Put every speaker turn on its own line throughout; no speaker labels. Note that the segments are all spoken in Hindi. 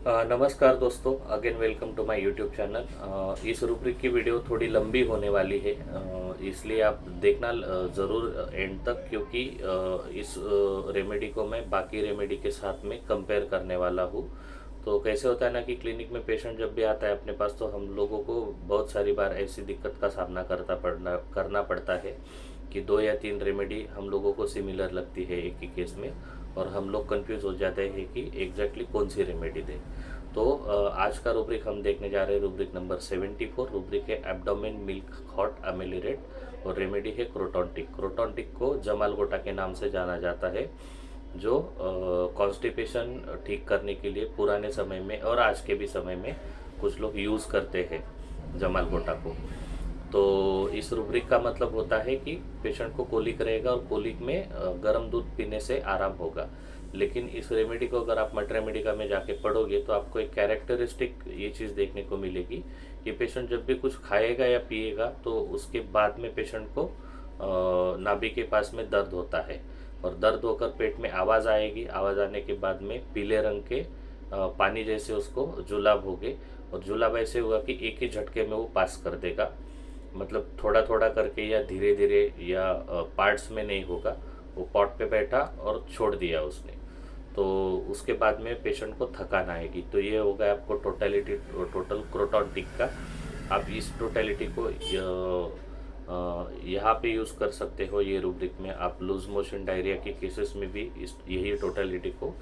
नमस्कार दोस्तों, again welcome to my YouTube channel. इस रूब्रिक की वीडियो थोड़ी लंबी होने वाली है, इसलिए आप देखना ज़रूर एंड तक, क्योंकि इस रेमेडी को मैं बाकी रेमेडी के साथ में कंपेयर करने वाला हूँ। तो कैसे होता है ना कि क्लिनिक में पेशेंट जब भी आता है अपने पास, तो हम लोगों को बहुत सारी बार ऐसी दिक्कत का सामना करना पड़ता है कि दो या तीन रेमेडी हम लोगों को सिमिलर लगती है एक ही केस में, और हम लोग कंफ्यूज हो जाते हैं कि एग्जैक्टली कौन सी रेमेडी दें। तो आज का रूब्रिक हम देखने जा रहे हैं, रूब्रिक नंबर 74। रूब्रिक है एब्डोमेन मिल्क हॉट अमेलिरेट और रेमेडी है क्रोटोनटिक। क्रोटोनटिक को जमाल गोटा के नाम से जाना जाता है, जो कॉन्स्टिपेशन ठीक करने के लिए पुराने समय में और आज के भी समय में कुछ लोग यूज़ करते हैं जमाल गोटा को। तो इस रूब्रिक का मतलब होता है कि पेशेंट को कोलिक रहेगा और कोलिक में गर्म दूध पीने से आराम होगा। लेकिन इस रेमेडी को अगर आप मट रेमेडिका में जाके पढ़ोगे तो आपको एक कैरेक्टरिस्टिक ये चीज़ देखने को मिलेगी कि पेशेंट जब भी कुछ खाएगा या पिएगा तो उसके बाद में पेशेंट को नाभि के पास में दर्द होता है, और दर्द होकर पेट में आवाज़ आएगी। आवाज़ आने के बाद में पीले रंग के पानी जैसे उसको जुलाब होगे, और जुलाब ऐसे हुआ कि एक ही झटके में वो पास कर देगा। मतलब थोड़ा थोड़ा करके या धीरे धीरे या पार्ट्स में नहीं होगा। वो पॉट पे बैठा और छोड़ दिया उसने, तो उसके बाद में पेशेंट को थकान आएगी। तो ये हो गया आपको टोटल क्रोटोनटिक का। आप इस टोटलिटी को यहाँ पे यूज़ कर सकते हो। ये रूब्रिक में आप लूज मोशन डायरिया के केसेस में भी इस यही टोटलिटी को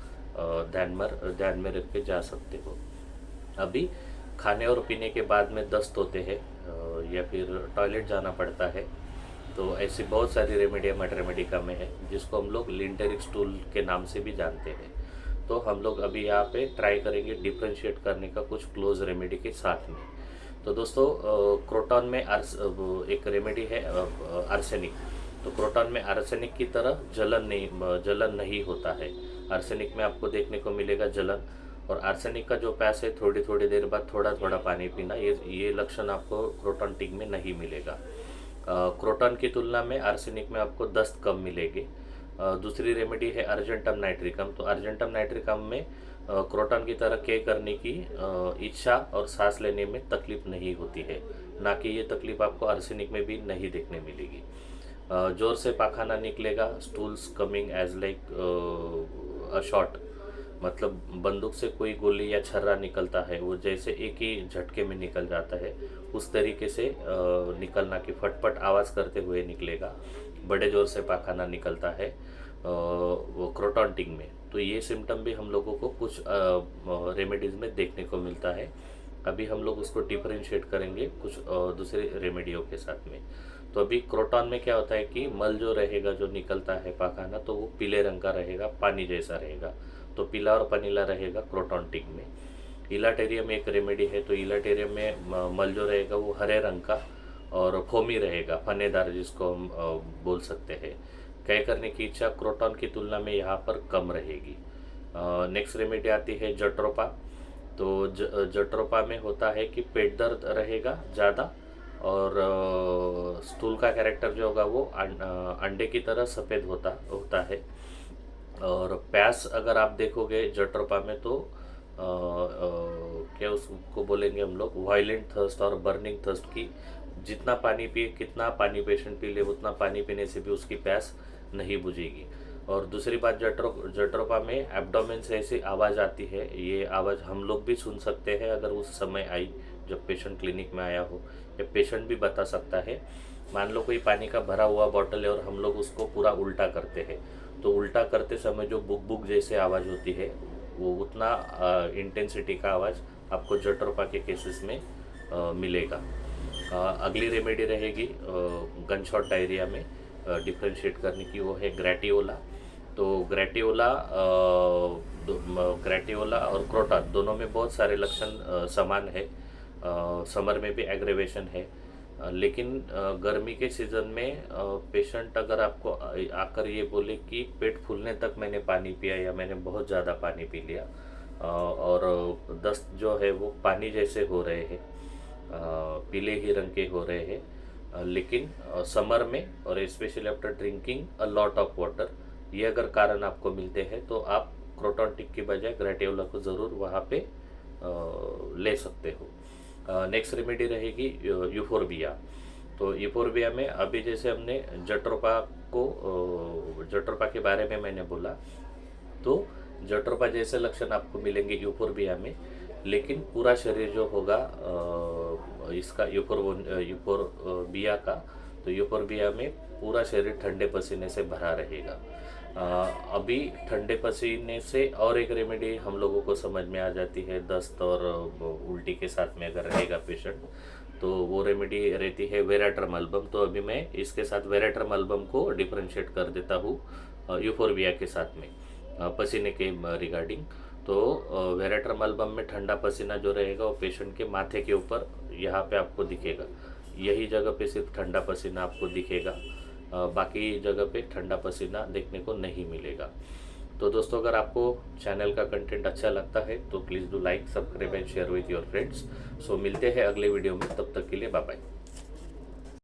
ध्यान में रख के जा सकते हो। अभी खाने और पीने के बाद में दस्त होते हैं या फिर टॉयलेट जाना पड़ता है, तो ऐसी बहुत सारी रेमेडिया मट रेमेडिका में है, जिसको हम लोग लिंटेरिक स्टूल के नाम से भी जानते हैं। तो हम लोग अभी यहाँ पे ट्राई करेंगे डिफ्रेंशिएट करने का कुछ क्लोज रेमेडी के साथ में। तो दोस्तों, क्रोटॉन में एक रेमेडी है आर्सेनिक। तो क्रोटॉन में आर्सेनिक की तरह जलन नहीं होता है। आर्सेनिक में आपको देखने को मिलेगा जलन, और आर्सेनिक का जो प्यास है थोड़ी थोड़ी देर बाद थोड़ा थोड़ा पानी पीना, ये लक्षण आपको क्रोटोनटिक में नहीं मिलेगा। क्रोटॉन की तुलना में आर्सेनिक में आपको दस्त कम मिलेगी। दूसरी रेमेडी है अर्जेंटम नाइट्रिकम। तो अर्जेंटम नाइट्रिकम में क्रोटॉन की तरह के करने की इच्छा और सांस लेने में तकलीफ नहीं होती है, ना कि ये तकलीफ आपको आर्सेनिक में भी नहीं देखने मिलेगी। जोर से पाखाना निकलेगा, stools coming as like a shot, मतलब बंदूक से कोई गोली या छर्रा निकलता है, वो जैसे एक ही झटके में निकल जाता है, उस तरीके से निकलना कि फटफट आवाज़ करते हुए निकलेगा। बड़े जोर से पाखाना निकलता है वो क्रोटोनटिक में। तो ये सिम्टम भी हम लोगों को कुछ रेमेडीज़ में देखने को मिलता है। अभी हम लोग उसको डिफरेंशिएट करेंगे कुछ दूसरे रेमेडियों के साथ में। तो अभी क्रोटॉन में क्या होता है कि मल जो रहेगा, जो निकलता है पाखाना, तो वो पीले रंग का रहेगा, पानी जैसा रहेगा। तो पीला और पनीला रहेगा क्रोटोनटिक में। इलाटेरियम एक रेमेडी है, तो इलाटेरियम में मल जो रहेगा वो हरे रंग का और फोमी रहेगा, फनेदार, जिसको हम बोल सकते हैं। कह करने की इच्छा क्रोटॉन की तुलना में यहाँ पर कम रहेगी। नेक्स्ट रेमेडी आती है जट्रोपा। तो जट्रोपा में होता है कि पेट दर्द रहेगा ज़्यादा, और स्टूल का कैरेक्टर जो होगा वो अंडे की तरह सफ़ेद होता है। और प्यास अगर आप देखोगे जट्रोपा में, तो क्या उसको बोलेंगे हम लोग, वायलेंट थर्स्ट और बर्निंग थर्स्ट की। जितना पानी पिए, कितना पानी पेशेंट पी ले, उतना पानी पीने से भी उसकी प्यास नहीं बुझेगी। और दूसरी बात, जट्रोपा में एब्डोमेन से ऐसी आवाज़ आती है। ये आवाज़ हम लोग भी सुन सकते हैं अगर उस समय आई जब पेशेंट क्लिनिक में आया हो, या पेशेंट भी बता सकता है। मान लो कोई पानी का भरा हुआ बॉटल है और हम लोग उसको पूरा उल्टा करते हैं, तो उल्टा करते समय जो बुक बुक जैसे आवाज़ होती है, वो उतना इंटेंसिटी का आवाज़ आपको जट्रोपा के केसेस में मिलेगा। अगली रेमेडी रहेगी गनशॉट डायरिया में डिफ्रेंशिएट करने की, वो है ग्रैटियोला। तो ग्रैटियोला और क्रोटॉन दोनों में बहुत सारे लक्षण समान है। समर में भी एग्रेवेशन है, लेकिन गर्मी के सीज़न में पेशेंट अगर आपको आकर ये बोले कि पेट फूलने तक मैंने पानी पिया या मैंने बहुत ज़्यादा पानी पी लिया, और दस्त जो है वो पानी जैसे हो रहे हैं, पीले ही रंग के हो रहे हैं, लेकिन समर में और specially after drinking a lot of water, ये अगर कारण आपको मिलते हैं तो आप क्रोटोनटिक की बजाय ग्रैटियोला को ज़रूर वहाँ पे ले सकते हो। नेक्स्ट रेमेडी रहेगी यूफोरबिया। तो यूफोरबिया में अभी जैसे हमने जट्रोपा के बारे में मैंने बोला, तो जट्रोपा जैसे लक्षण आपको मिलेंगे यूफोरबिया में, लेकिन पूरा शरीर जो होगा इसका यूफोरबिया का, तो यूफोरबिया में पूरा शरीर ठंडे पसीने से भरा रहेगा। अभी ठंडे पसीने से और एक रेमेडी हम लोगों को समझ में आ जाती है, दस्त और उल्टी के साथ में अगर रहेगा पेशेंट, तो वो रेमेडी रहती है वेराट्रम अल्बम। तो अभी मैं इसके साथ वेराट्रम अल्बम को डिफरेंशिएट कर देता हूँ यूफोरबिया के साथ में पसीने के रिगार्डिंग। तो वेराट्रम अल्बम में ठंडा पसीना जो रहेगा वो पेशेंट के माथे के ऊपर यहाँ पे आपको दिखेगा, यही जगह पे सिर्फ ठंडा पसीना आपको दिखेगा, बाकी जगह पे ठंडा पसीना देखने को नहीं मिलेगा। तो दोस्तों, अगर आपको चैनल का कंटेंट अच्छा लगता है तो please do like, subscribe and share with your friends. So मिलते हैं अगले वीडियो में, तब तक के लिए बाय बाय।